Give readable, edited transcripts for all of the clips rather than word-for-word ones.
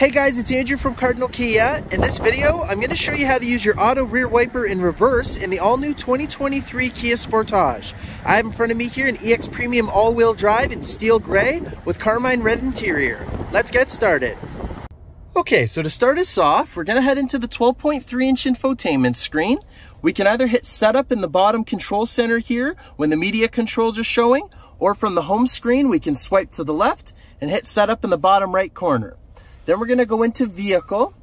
Hey guys, it's Andrew from Cardinal Kia. In this video, I'm going to show you how to use your auto rear wiper in reverse in the all-new 2023 Kia Sportage. I have in front of me here an EX Premium all-wheel drive in steel gray with carmine red interior. Let's get started. Okay, so to start us off, we're going to head into the 12.3-inch infotainment screen. We can either hit setup in the bottom control center here when the media controls are showing, or from the home screen, we can swipe to the left and hit setup in the bottom right corner. Then we're going to go into vehicle,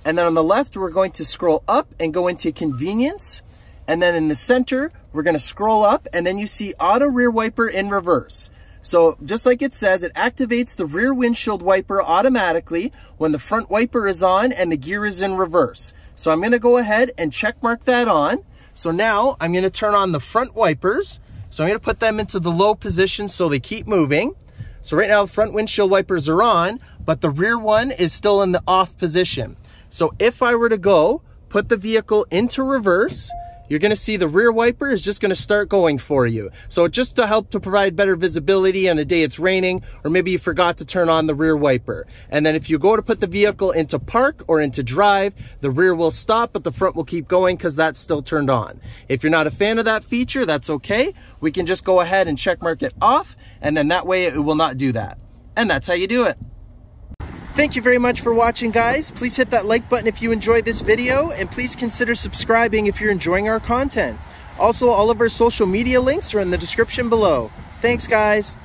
and then on the left, we're going to scroll up and go into convenience. And then in the center, we're going to scroll up, and then you see auto rear wiper in reverse. So just like it says, it activates the rear windshield wiper automatically when the front wiper is on and the gear is in reverse. So I'm going to go ahead and check mark that on. So now I'm going to turn on the front wipers. So I'm going to put them into the low position so they keep moving. So right now the front windshield wipers are on, but the rear one is still in the off position. So if I were to go put the vehicle into reverse, you're going to see the rear wiper is just going to start going for you. So just to help to provide better visibility on a day it's raining, or maybe you forgot to turn on the rear wiper. And then if you go to put the vehicle into park or into drive, the rear will stop, but the front will keep going because that's still turned on. If you're not a fan of that feature, that's okay. We can just go ahead and check mark it off, and then that way it will not do that. And that's how you do it. Thank you very much for watching, guys. Please hit that like button if you enjoyed this video, and please consider subscribing if you're enjoying our content. Also, all of our social media links are in the description below. Thanks, guys.